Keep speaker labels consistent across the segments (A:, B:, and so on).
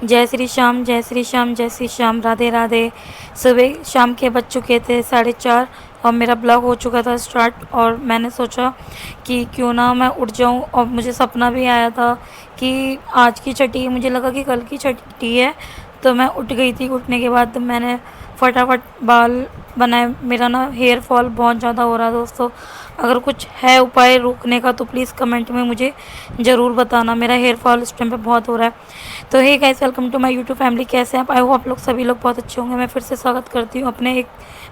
A: जय श्री श्याम, जय श्री श्याम, जय श्री श्याम, राधे राधे। सुबह शाम के बज चुके थे 4:30 और मेरा ब्लॉग हो चुका था स्टार्ट। और मैंने सोचा कि क्यों ना मैं उठ जाऊं। और मुझे सपना भी आया था कि आज की छठी, मुझे लगा कि कल की छठी है। तो मैं उठ गई थी। उठने के बाद मैंने फटाफट बाल बनाए। मेरा ना हेयर फॉल बहुत ज़्यादा हो रहा है दोस्तों। अगर कुछ है उपाय रोकने का तो प्लीज़ कमेंट में मुझे ज़रूर बताना। मेरा हेयर फॉल इस टाइम पे बहुत हो रहा है। तो hey guys, welcome to my YouTube family. कैसे हैं आप? आई होप आप लोग सभी लोग बहुत अच्छे होंगे। मैं फिर से स्वागत करती हूँ अपने एक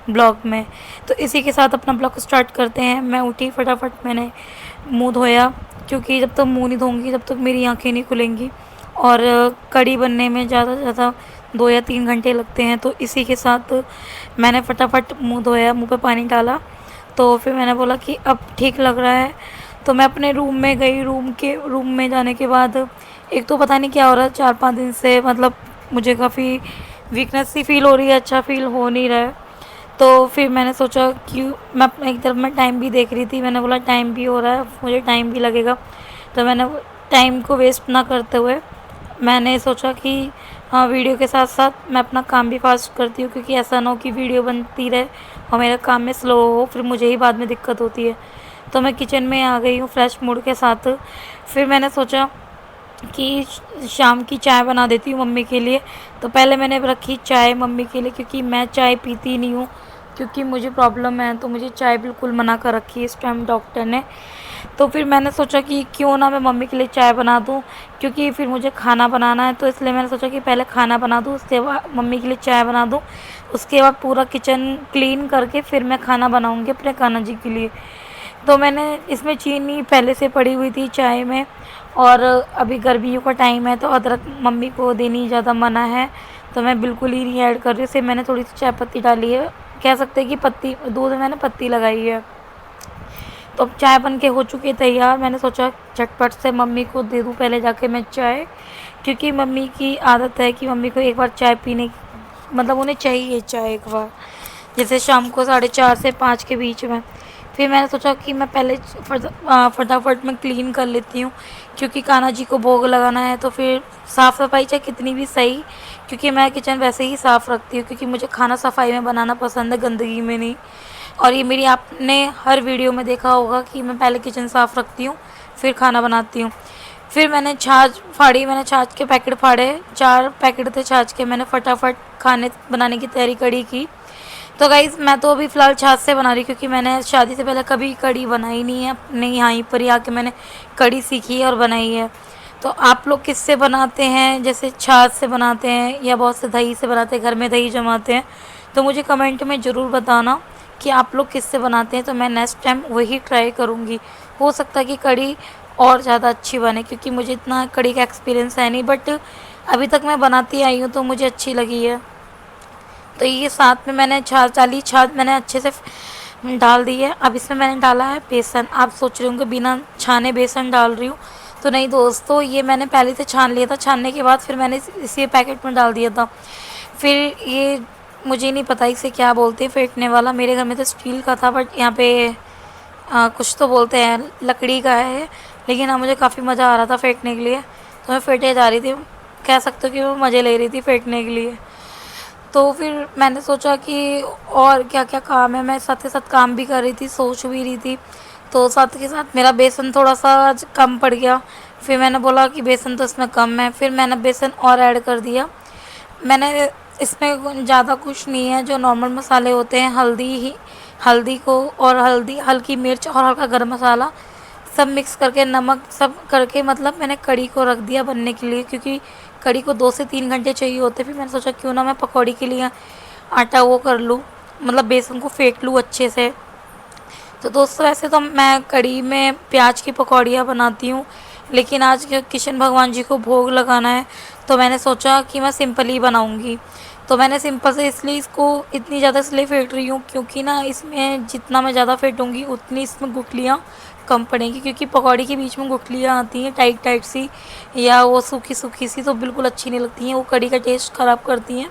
A: ब्लॉग में। तो इसी के साथ अपना ब्लॉग स्टार्ट करते हैं। मैं उठी, फटाफट मैंने मुँह धोया, क्योंकि जब तक मुँह नहीं धोऊंगी तब तक मेरी आँखें नहीं खुलेंगी। और कढ़ी बनने में ज़्यादा से ज़्यादा 2 या 3 घंटे लगते हैं। तो इसी के साथ मैंने फटाफट मुँह धोया, मुँह पे पानी डाला। तो फिर मैंने बोला कि अब ठीक लग रहा है। तो मैं अपने रूम में गई। रूम में जाने के बाद एक तो पता नहीं क्या हो रहा है, 4-5 दिन से मतलब मुझे काफ़ी वीकनेस सी फील हो रही है, अच्छा फील हो नहीं रहा है। तो फिर मैंने सोचा कि मैं अपने एक तरफ मैं टाइम भी देख रही थी। मैंने बोला टाइम भी हो रहा है, मुझे टाइम भी लगेगा। तो मैंने टाइम को वेस्ट ना करते हुए मैंने सोचा कि हाँ, वीडियो के साथ साथ मैं अपना काम भी फास्ट करती हूँ, क्योंकि ऐसा ना हो कि वीडियो बनती रहे और मेरा काम में स्लो हो, फिर मुझे ही बाद में दिक्कत होती है। तो मैं किचन में आ गई हूँ फ्रेश मूड के साथ। फिर मैंने सोचा कि शाम की चाय बना देती हूँ मम्मी के लिए। तो पहले मैंने रखी चाय मम्मी के लिए, क्योंकि मैं चाय पीती नहीं हूँ, क्योंकि मुझे प्रॉब्लम है। तो मुझे चाय बिल्कुल मना कर रखी है इस टाइम डॉक्टर ने। तो फिर मैंने सोचा कि क्यों ना मैं मम्मी के लिए चाय बना दूँ, क्योंकि फिर मुझे खाना बनाना है। तो इसलिए मैंने सोचा कि पहले खाना बना दूँ, उसके बाद मम्मी के लिए चाय बना दूँ। उसके बाद पूरा किचन क्लीन करके फिर मैं खाना बनाऊँगी अपने कान्हा जी के लिए। तो मैंने इसमें चीनी पहले से पड़ी हुई थी चाय में। और अभी गर्मियों का टाइम है तो अदरक मम्मी को देनी ज़्यादा मना है, तो मैं बिल्कुल ही नहीं ऐड कर रही हूँ। सिर्फ मैंने थोड़ी सी चाय पत्ती डाली है, कह सकते हैं कि पत्ती दूध में मैंने पत्ती लगाई है। तो अब चाय बन के हो चुकी है तैयार। मैंने सोचा झटपट से मम्मी को दे दूँ पहले जाके मैं चाय, क्योंकि मम्मी की आदत है कि मम्मी को एक बार चाय पीने मतलब उन्हें चाहिए चाय एक बार, जैसे शाम को 4:30 से 5 के बीच में। फिर मैंने सोचा कि मैं पहले फटाफट मैं क्लीन कर लेती हूँ, क्योंकि कान्हा जी को भोग लगाना है। तो फिर साफ़ सफाई चाहे कितनी भी सही, क्योंकि मैं किचन वैसे ही साफ़ रखती हूँ, क्योंकि मुझे खाना सफाई में बनाना पसंद है, गंदगी में नहीं। और ये मेरी आपने हर वीडियो में देखा होगा कि मैं पहले किचन साफ़ रखती हूँ फिर खाना बनाती हूँ। फिर मैंने छाछ फाड़ी, मैंने छाछ के पैकेट फाड़े, 4 पैकेट थे छाछ के। मैंने फटाफट खाने बनाने की तैयारी कड़ी की। तो गाइज़, मैं तो अभी फ़िलहाल छाछ से बना रही, क्योंकि मैंने शादी से पहले कभी कड़ी बनाई नहीं है। अपने यहाँ पर ही आके मैंने कड़ी सीखी है और बनाई है। तो आप लोग किससे बनाते हैं? जैसे छाछ से बनाते हैं या बहुत से दही से बनाते हैं, घर में दही जमाते हैं? तो मुझे कमेंट में ज़रूर बताना कि आप लोग किससे बनाते हैं, तो मैं नेक्स्ट टाइम वही ट्राई करूँगी। हो सकता है कि कड़ी और ज़्यादा अच्छी बने, क्योंकि मुझे इतना कड़ी का एक्सपीरियंस है नहीं, बट अभी तक मैं बनाती आई हूँ तो मुझे अच्छी लगी है। तो ये साथ में मैंने छाछ डाली, छाछ मैंने अच्छे से डाल दी है। अब इसमें मैंने डाला है बेसन। आप सोच रहे होंगे बिना छाने बेसन डाल रही हूँ, तो नहीं दोस्तों, ये मैंने पहले से छान लिया था। छानने के बाद फिर मैंने इसी पैकेट में डाल दिया था। फिर ये मुझे नहीं पता इसे क्या बोलते हैं, फेंटने वाला। मेरे घर में तो स्टील का था, बट यहाँ पे कुछ तो बोलते हैं, लकड़ी का है। लेकिन हाँ, मुझे काफ़ी मज़ा आ रहा था फेंकने के लिए, तो मैं फेंटे जा रही थी। कह सकते हो कि मैं मज़े ले रही थी फेंकने के लिए। तो फिर मैंने सोचा कि और क्या क्या काम है, मैं साथ के साथ काम भी कर रही थी, सोच भी रही थी। तो साथ के साथ मेरा बेसन थोड़ा सा आज कम पड़ गया। फिर मैंने बोला कि बेसन तो इसमें कम है, फिर मैंने बेसन और ऐड कर दिया। मैंने इसमें ज़्यादा कुछ नहीं है, जो नॉर्मल मसाले होते हैं, हल्दी को और हल्दी, हल्की मिर्च और हल्का गरम मसाला सब मिक्स करके, नमक सब करके, मतलब मैंने कड़ी को रख दिया बनने के लिए, क्योंकि कड़ी को 2 से 3 घंटे चाहिए होते। फिर मैंने सोचा क्यों ना मैं पकौड़ी के लिए आटा वो कर लूँ, मतलब बेसन को फेंट लूँ अच्छे से। तो दोस्तों, वैसे तो मैं कड़ी में प्याज की पकौड़ियाँ बनाती हूँ, लेकिन आज किशन भगवान जी को भोग लगाना है, तो मैंने सोचा कि मैं सिंपल ही बनाऊँगी। तो मैंने सिंपल से इसलिए इसको इतनी ज़्यादा इसलिए फेंट रही हूँ, क्योंकि ना इसमें जितना मैं ज़्यादा फेंटूँगी उतनी इसमें गुठलियाँ कम पड़ेंगी, क्योंकि पकौड़ी के बीच में गुठलियाँ आती हैं टाइट टाइट सी, या वो सूखी सूखी सी, तो बिल्कुल अच्छी नहीं लगती हैं, वो कड़ी का टेस्ट ख़राब करती हैं।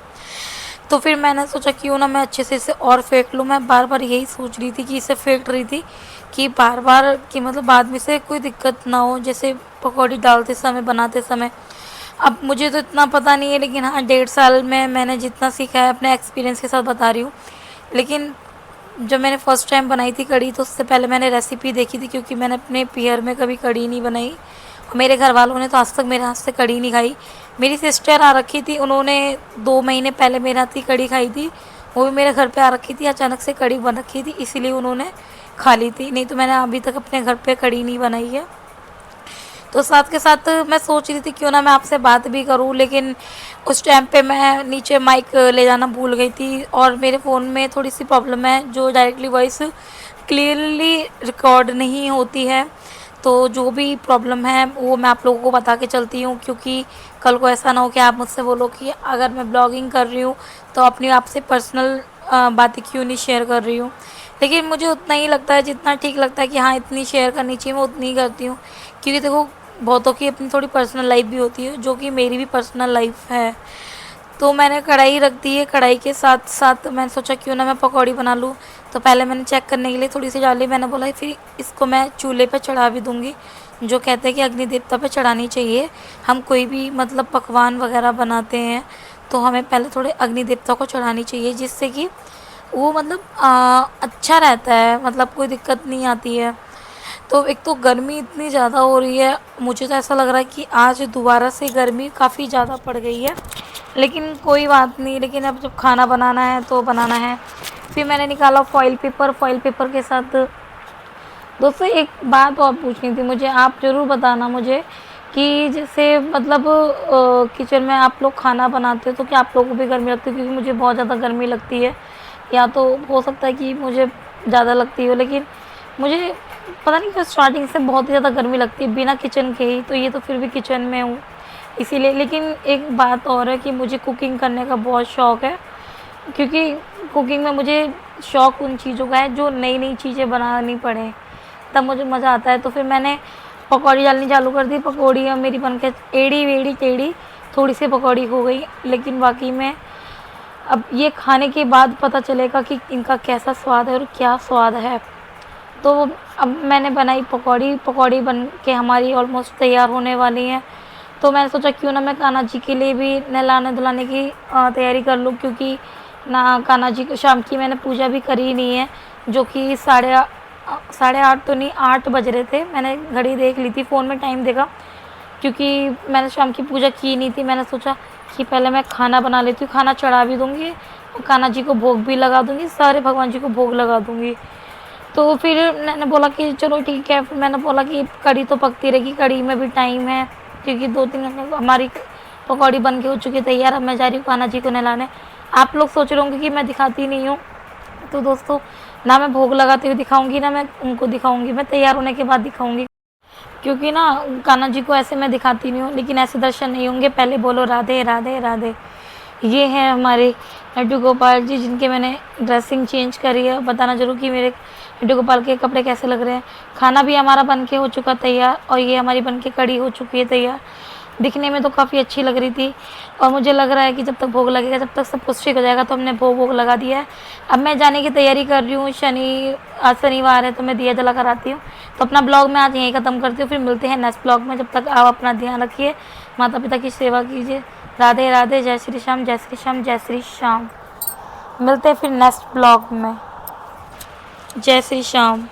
A: तो फिर मैंने सोचा क्यों ना मैं अच्छे से इसे और फेंट लूँ। मैं बार बार यही सोच रही थी कि इसे फेंट रही थी कि बार बार कि मतलब बाद में से कोई दिक्कत ना हो, जैसे पकौड़ी डालते समय, बनाते समय। अब मुझे तो इतना पता नहीं है, लेकिन हाँ 1.5 साल में मैंने जितना सीखा है अपने एक्सपीरियंस के साथ बता रही हूँ। लेकिन जब मैंने फ़र्स्ट टाइम बनाई थी कढ़ी, तो उससे पहले मैंने रेसिपी देखी थी, क्योंकि मैंने अपने पीहर में कभी कढ़ी नहीं बनाई और मेरे घर वालों ने तो आज तक मेरे हाथ से कढ़ी नहीं खाई। मेरी सिस्टर आ रखी थी, उन्होंने 2 महीने पहले मेरे हाथ की कढ़ी खाई थी, वो भी मेरे घर पे आ रखी थी, अचानक से कढ़ी बन रखी थी इसीलिए उन्होंने खा ली थी, नहीं तो मैंने अभी तक अपने घर पे कढ़ी नहीं बनाई है। तो साथ के साथ मैं सोच रही थी क्यों ना मैं आपसे बात भी करूं, लेकिन उस टाइम पे मैं नीचे माइक ले जाना भूल गई थी और मेरे फ़ोन में थोड़ी सी प्रॉब्लम है, जो डायरेक्टली वॉइस क्लियरली रिकॉर्ड नहीं होती है। तो जो भी प्रॉब्लम है वो मैं आप लोगों को बता के चलती हूँ, क्योंकि कल को ऐसा ना हो कि आप मुझसे बोलो कि अगर मैं ब्लॉगिंग कर रही हूँ तो अपनी आपसे पर्सनल बातें क्यों नहीं शेयर कर रही हूँ। लेकिन मुझे उतना ही लगता है जितना ठीक लगता है कि हाँ इतनी शेयर करनी चाहिए, मैं उतनी ही करती हूँ। क्योंकि देखो बहुतों की अपनी थोड़ी पर्सनल लाइफ भी होती है, जो कि मेरी भी पर्सनल लाइफ है। तो मैंने कढ़ाई रख दी है, कढ़ाई के साथ साथ मैंने सोचा क्यों ना मैं पकौड़ी बना लूँ। तो पहले मैंने चेक करने के लिए थोड़ी सी डाली, मैंने बोला फिर इसको मैं चूल्हे पे चढ़ा भी दूँगी। जो कहते हैं कि अग्नि देवता पे चढ़ानी चाहिए, हम कोई भी मतलब पकवान वगैरह बनाते हैं तो हमें पहले थोड़े अग्नि देवता को चढ़ानी चाहिए, जिससे कि वो मतलब अच्छा रहता है, मतलब कोई दिक्कत नहीं आती है। तो एक तो गर्मी इतनी ज़्यादा हो रही है, मुझे तो ऐसा लग रहा है कि आज दोबारा से गर्मी काफ़ी ज़्यादा पड़ गई है, लेकिन कोई बात नहीं। लेकिन अब जब खाना बनाना है तो बनाना है। फिर मैंने निकाला फॉइल पेपर, फॉइल पेपर के साथ दोस्तों एक बात और पूछनी थी मुझे, आप ज़रूर बताना मुझे कि जैसे मतलब किचन में आप लोग खाना बनाते हो तो क्या आप लोगों को भी गर्मी लगती है? क्योंकि मुझे बहुत ज़्यादा गर्मी लगती है, या तो हो सकता है कि मुझे ज़्यादा लगती हो, लेकिन मुझे पता नहीं क्यों स्टार्टिंग से बहुत ही ज़्यादा गर्मी लगती है बिना किचन के ही। तो ये तो फिर भी किचन में हूँ इसीलिए। लेकिन एक बात और है कि मुझे कुकिंग करने का बहुत शौक़ है, क्योंकि कुकिंग में मुझे शौक़ उन चीज़ों का है जो नई नई चीज़ें बनानी पड़े, तब मुझे मज़ा आता है। तो फिर मैंने पकौड़ी डालनी चालू कर दी, पकौड़ियाँ मेरी बन के एड़ी वेड़ी टेढ़ी थोड़ी सी पकौड़ी हो गई, लेकिन वाकई में अब ये खाने के बाद पता चलेगा कि इनका कैसा स्वाद है और क्या स्वाद है। तो अब मैंने बनाई पकौड़ी, पकौड़ी बन के हमारी ऑलमोस्ट तैयार होने वाली हैं। तो मैंने सोचा क्यों ना मैं कान्हा जी के लिए भी नहलाने धुलाने की तैयारी कर लूँ, क्योंकि ना कान्हा जी को शाम की मैंने पूजा भी करी नहीं है, जो कि 8:30 तो नहीं 8 बज रहे थे। मैंने घड़ी देख ली थी, फ़ोन में टाइम देखा, क्योंकि मैंने शाम की पूजा की नहीं थी। मैंने सोचा कि पहले मैं खाना बना लेती हूँ, खाना चढ़ा भी दूँगी और कान्हा जी को भोग भी लगा दूँगी, सारे भगवान जी को भोग लगा दूँगी। तो फिर मैंने बोला कि चलो ठीक है। फिर मैंने बोला कि कढ़ी तो पकती रहेगी, कढ़ी में भी टाइम है, क्योंकि 2-3 घंटे हमारी पकौड़ी बन के हो चुकी है तैयार। अब मैं जा रही हूँ कान्हा जी को नहलाने। आप लोग सोच रहे होंगे कि मैं दिखाती नहीं हूँ, तो दोस्तों ना मैं भोग लगाते हुए दिखाऊंगी, ना मैं उनको दिखाऊंगी, मैं तैयार होने के बाद दिखाऊंगी, क्योंकि ना कान्हा जी को ऐसे मैं दिखाती नहीं हूँ। लेकिन ऐसे दर्शन नहीं होंगे। पहले बोलो राधे राधे राधे। ये हैं हमारे लड्डू गोपाल जी, जिनके मैंने ड्रेसिंग चेंज करी है। बताना जरूर कि मेरे लड्डू गोपाल के कपड़े कैसे लग रहे हैं। खाना भी हमारा बन के हो चुका तैयार, और ये हमारी बन के कड़ी हो चुकी है तैयार। दिखने में तो काफ़ी अच्छी लग रही थी, और मुझे लग रहा है कि जब तक भोग लगेगा, जब तक सब कुछ ठीक हो जाएगा, तो हमने भोग लगा दिया है। अब मैं जाने की तैयारी कर रही हूँ। आज शनिवार है तो मैं दिया जला कर आती हूँ। तो अपना ब्लॉग मैं आज यहीं ख़त्म करती हूँ, फिर मिलते हैं नेक्स्ट ब्लॉग में। जब तक आप अपना ध्यान रखिए, माता पिता की सेवा कीजिए। राधे राधे, जय श्री श्याम, जय श्री श्याम, जय श्री श्याम। मिलते हैं फिर नेक्स्ट ब्लॉग में। जय श्री श्याम।